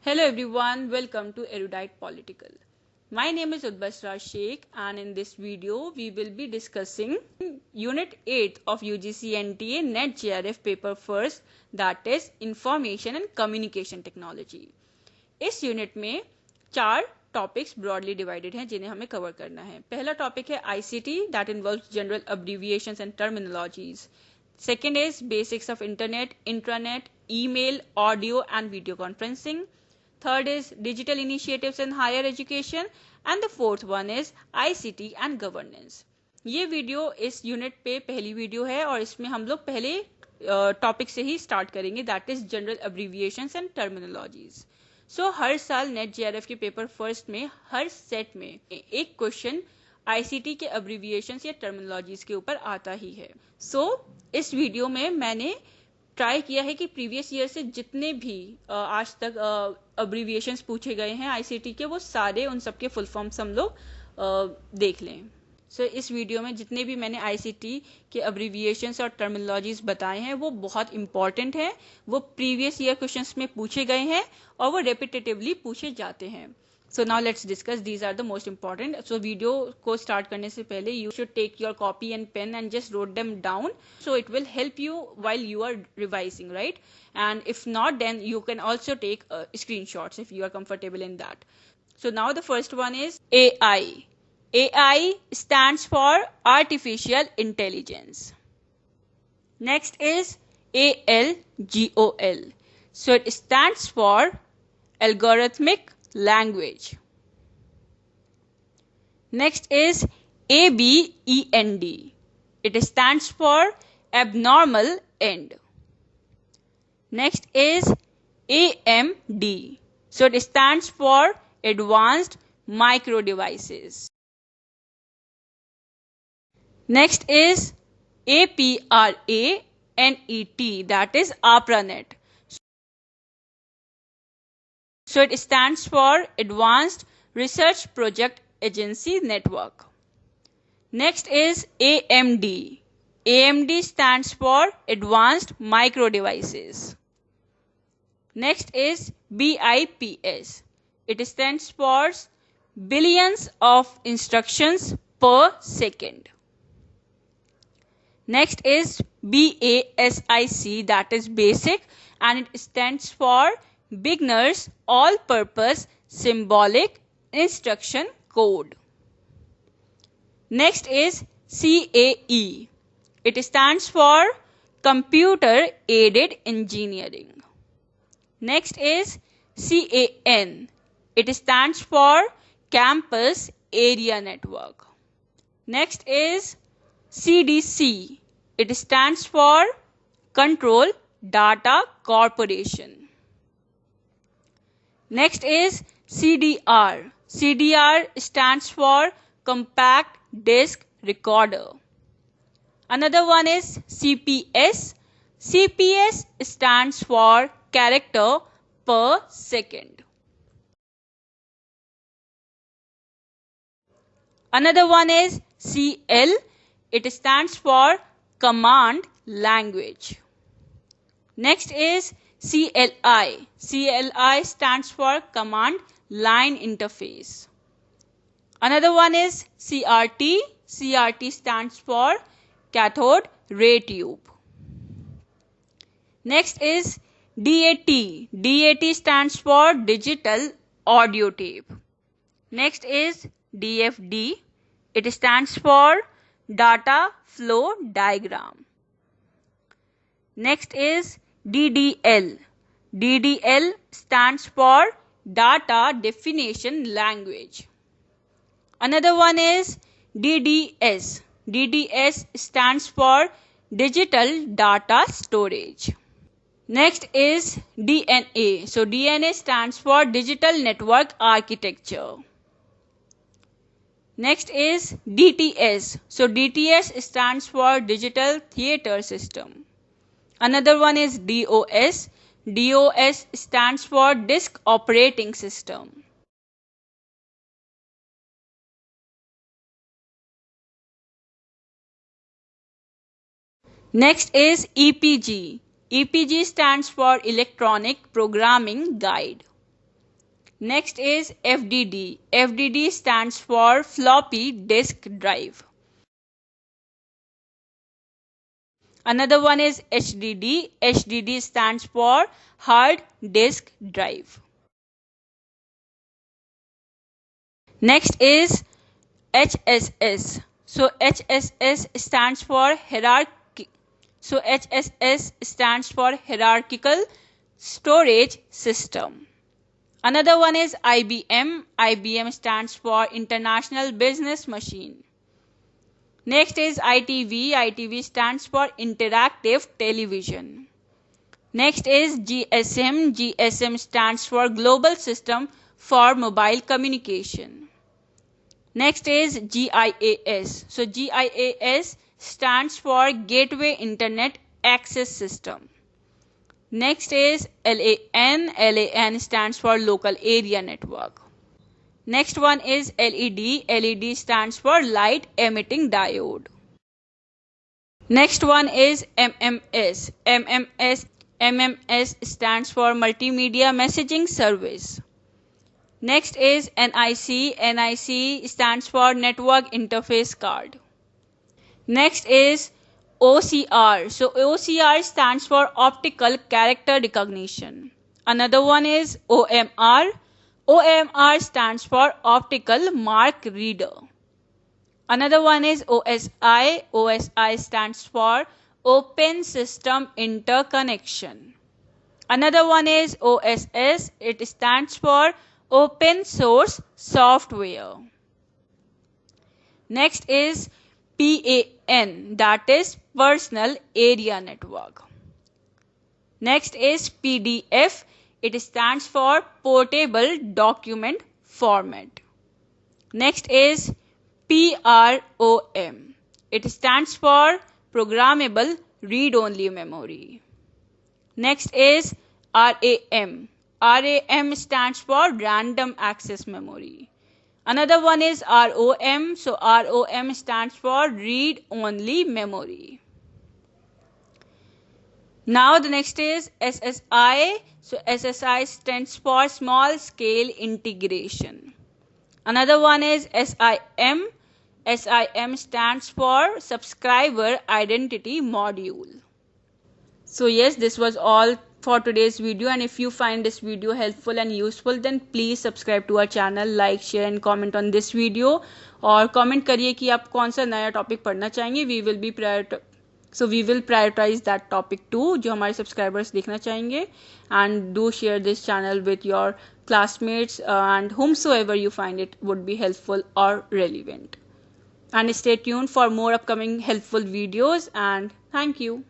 Hello everyone, welcome to Erudite Political. My name is Utbasra Sheikh and in this video we will be discussing Unit-8 of UGC NTA NET JRF paper first, that is Information and Communication Technology. इस unit में 4 topics broadly divided हैं जिन्हें हमें cover करना है. पहला topic है ICT that involves general abbreviations and terminologies. Second is basics of internet, intranet, email, audio and video conferencing. Third is digital initiatives in higher education and the fourth one is ICT and governance. ये video इस unit पे पहली video है और इसमें हम लोग पहले टॉपिक से ही स्टार्ट करेंगे, that is general abbreviations and terminologies. So हर साल नेट जेआरएफ के पेपर फर्स्ट में हर सेट में एक क्वेश्चन आईसीटी के अब्रीविएशंस या टर्मिनोलॉजीज के ऊपर आता ही है. सो इस वीडियो में मैंने ट्राई किया है कि प्रीवियस ईयर से जितने भी आज तक अब्रीविएशंस पूछे गए हैं आईसीटी के, वो सारे उन सबके फुल फॉर्म्स हम लोग देख लें. सो इस वीडियो में जितने भी मैंने आईसीटी के अब्रीविएशंस और टर्मिनोलॉजीज बताए हैं वो बहुत इंपॉर्टेंट हैं, वो प्रीवियस ईयर क्वेश्चंस में पूछे गए हैं और वो रेपिटेटिवली पूछे जाते हैं. So now let's discuss, these are the most important. So video को स्टार्ट करने से पहले you should take your copy and pen and just wrote them down. So it will help you while you are revising, right? And if not, then you can also take screenshots if you are comfortable in that. So now the first one is AI. AI stands for Artificial Intelligence. Next is ALGOL. So it stands for Algorithmic Language. Next is ABEND. It stands for Abnormal End. Next is AMD. So it stands for Advanced Micro Devices. Next is APRANET, that is APRANET. So it stands for Advanced Research Project Agency Network. Next is AMD. AMD stands for Advanced Micro Devices. Next is BIPS. It stands for Billions of Instructions per Second. Next is BASIC, that is Basic, and it stands for Beginner's All-Purpose Symbolic Instruction Code. Next is CAE. It stands for Computer Aided Engineering. Next is CAN. It stands for Campus Area Network. Next is CDC. It stands for Control Data Corporation. Next is CDR. CDR stands for Compact Disc Recorder. Another one is CPS. CPS stands for Character per Second. Another one is CL. It stands for Command Language. Next is CLI. CLI stands for Command Line Interface. Another one is CRT. CRT stands for Cathode Ray Tube. Next is DAT. DAT stands for Digital Audio Tape. Next is DFD. It stands for Data Flow Diagram. Next is DDL. DDL stands for Data Definition Language. Another one is DDS. DDS stands for Digital Data Storage. Next is DNA. So DNA stands for Digital Network Architecture. Next is DTS. So DTS stands for Digital Theater System. Another one is DOS. DOS stands for Disk Operating System. Next is EPG. EPG stands for Electronic Programming Guide. Next is FDD. FDD stands for floppy disk drive. Another one is HDD. HDD stands for hard disk drive. Next is HSS. So HSS stands for hierarchical storage system. Another one is IBM. IBM stands for International Business Machine. Next is ITV. ITV stands for Interactive Television. Next is GSM. GSM stands for Global System for Mobile Communication. Next is GIAS. So GIAS stands for Gateway Internet Access System. Next is LAN. LAN stands for Local Area Network. Next one is LED. LED stands for Light Emitting Diode. Next one is MMS. MMS stands for Multimedia Messaging Service. Next is NIC. NIC stands for Network Interface Card. Next is OCR. So OCR stands for Optical Character Recognition. Another one is OMR. OMR stands for Optical Mark Reader. Another one is OSI. OSI stands for Open System Interconnection. Another one is OSS. It stands for Open Source Software. Next is PAN, that is Personal Area Network. Next is PDF. It stands for Portable Document Format. Next is PROM. It stands for Programmable Read-Only Memory. Next is RAM. RAM stands for Random Access Memory. Another one is ROM. So ROM stands for Read-Only Memory. Now the next is SSI. So SSI stands for Small Scale Integration. Another one is SIM. SIM stands for Subscriber Identity Module. So yes, this was all for today's video, and if you find this video helpful and useful, then please subscribe to our channel, like, share and comment on this video. और comment करिए कि आप कौन सा नया topic पढ़ना चाहेंगे. we will prioritize that topic too, जो हमारे subscribers देखना चाहेंगे. And do share this channel with your classmates and whomsoever you find it would be helpful or relevant. And stay tuned for more upcoming helpful videos, and thank you.